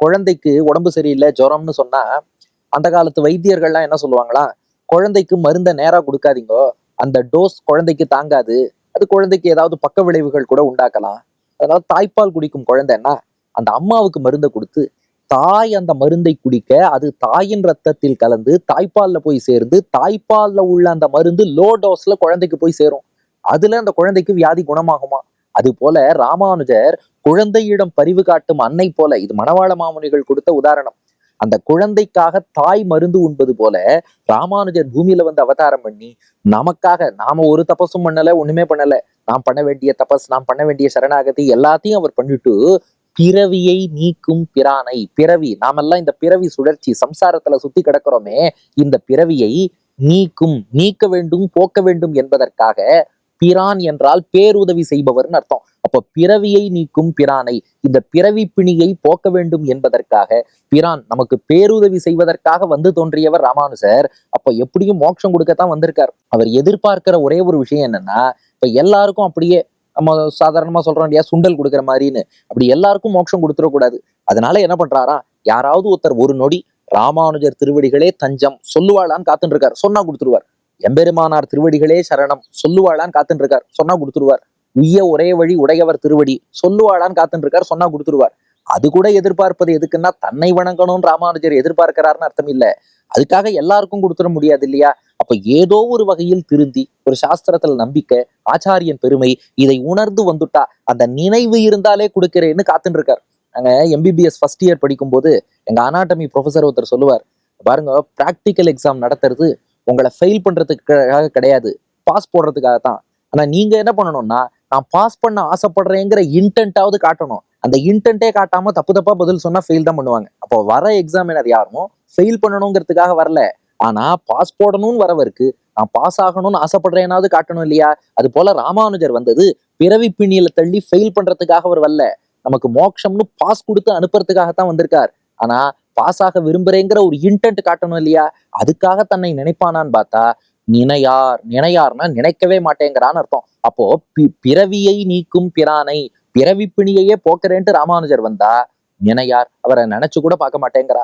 குழந்தைக்கு உடம்பு சரியில்லை ஜுரம்னு சொன்னா அந்த காலத்து வைத்தியர்கள்லாம் என்ன சொல்லுவாங்களா, குழந்தைக்கு மருந்தை நேரா கொடுக்காதீங்கோ, அந்த டோஸ் குழந்தைக்கு தாங்காது, அது குழந்தைக்கு ஏதாவது பக்க விளைவுகள் கூட உண்டாக்கலாம். அதனால தாய்ப்பால் குடிக்கும் குழந்தைன்னா அந்த அம்மாவுக்கு மருந்தை கொடுத்து தாய் அந்த மருந்தை குடிக்க அது தாயின் ரத்தத்தில் கலந்து தாய்ப்பால்ல போய் சேர்ந்து தாய்ப்பால்ல உள்ள அந்த மருந்து லோ டோஸ்ல குழந்தைக்கு போய் சேரும். அதுல அந்த குழந்தைக்கு வியாதி குணமாகுமா? அது போல ராமானுஜர் குழந்தையிடம் பரிவு காட்டும் அன்னை போல, இது மணவாள மாமுனிகள் கொடுத்த உதாரணம். அந்த குழந்தைக்காக தாய் மருந்து உண்பது போல ராமானுஜர் பூமியில வந்து அவதாரம் பண்ணி நமக்காக, நாம ஒரு தபசும் பண்ணல, ஒண்ணுமே பண்ணல, நாம் பண்ண வேண்டிய தபஸ், நாம் பண்ண வேண்டிய சரணாகதி எல்லாத்தையும் அவர் பண்ணிட்டு பிறவியை நீக்கும் பிரானை, பிறவி நாமெல்லாம் இந்த பிறவி சுழற்சி சம்சாரத்துல சுத்தி கிடக்கிறோமே, இந்த பிறவியை நீக்க வேண்டும், போக்க வேண்டும் என்பதற்காக பிரான் என்றால் பேருதவி செய்பவர்னு அர்த்தம். அப்ப பிறவியை நீக்கும் பிரானை, இந்த பிறவி பிணியை போக்க வேண்டும் என்பதற்காக பிரான் நமக்கு பேருதவி செய்வதற்காக வந்து தோன்றியவர் ராமானுஜர். அப்ப எப்படியும் மோட்சம் கொடுக்கத்தான் வந்திருக்கார். அவர் எதிர்பார்க்கிற ஒரே ஒரு விஷயம் என்னன்னா, இப்ப எல்லாருக்கும் அப்படியே நம்ம சாதாரணமா சொல்றோம் இல்லையா, சுண்டல் கொடுக்குற மாதிரின்னு, அப்படி எல்லாருக்கும் மோட்சம் கொடுத்துடக்கூடாது. அதனால என்ன பண்றாரா, யாராவது ஒருத்தர் ஒரு நொடி ராமானுஜர் திருவடிகளே தஞ்சம் சொல்லுவாளான்னு காத்துட்டு இருக்கார், சொன்னா கொடுத்துருவார். எம்பெருமானார் திருவடிகளே சரணம் சொல்லுவாளான்னு காத்துட்டு இருக்கார், சொன்னா கொடுத்துருவார். உய்ய ஒரே வழி உடையவர் திருவடி சொல்லுவாளான்னு காத்துட்டு இருக்கார், சொன்னா கொடுத்துருவார். அது கூட எதிர்பார்ப்பது எதுக்குன்னா, தன்னை வணங்கணும்னு ராமானுஜர் எதிர்பார்க்கிறாருன்னு அர்த்தம் இல்ல. அதுக்காக எல்லாருக்கும் கொடுத்துட முடியாது இல்லையா? அப்ப ஏதோ ஒரு வகையில் திருந்தி ஒரு சாஸ்திரத்துல நம்பிக்கை, ஆச்சாரியன் பெருமை, இதை உணர்ந்து வந்துட்டா அந்த நினைவு இருந்தாலே கொடுக்கிறேன்னு காத்துட்டு இருக்கார். நாங்க எம்பிபிஎஸ் ஃபர்ஸ்ட் இயர் படிக்கும் போது எங்க அனாட்டமி ப்ரொஃபசர் ஒருத்தர் சொல்லுவார், பாருங்க பிராக்டிக்கல் எக்ஸாம் நடத்துறது உங்களை ஃபெயில் பண்றதுக்காக கிடையாது, பாஸ் போடுறதுக்காக தான். ஆனா நீங்க என்ன பண்ணணும்னா, நான் பாஸ் பண்ண ஆசைப்படுறேங்கிற இன்டென்ட்டாவது காட்டணும். அந்த இன்டென்ட்டே காட்டாம தப்பு தப்பா பதில் சொன்னா ஃபெயில் தான் பண்ணுவாங்க. அப்போ வர எக்ஸாமினர் யாரும் ஃபெயில் பண்ணணுங்கிறதுக்காக வரல, ஆனா பாஸ் போடணும்னு வரவருக்கு நான் பாஸ் ஆகணும்னு ஆசைப்படுறேனாவது காட்டணும் இல்லையா? அது போல ராமானுஜர் வந்தது பிறவி பிணியில தள்ளி ஃபெயில் பண்றதுக்காக அவர் வரல, நமக்கு மோட்சம்னு பாஸ் கொடுத்து அனுப்புறதுக்காகத்தான் வந்திருக்கார். ஆனா பாஸ் ஆக விரும்புறேங்கிற ஒரு இன்டென்ட் காட்டணும் இல்லையா? அதுக்காக தன்னை நினைப்பானான்னு பார்த்தா நினையார்னா நினைக்கவே மாட்டேங்கிறான்னு அர்த்தம். அப்போ பிறவியை நீக்கும் பிரானை, பிறவி பிணியையே போக்குறேன்ட்டு ராமானுஜர் வந்தா நினையார் அவரை நினைச்சு கூட பார்க்க மாட்டேங்கிறா.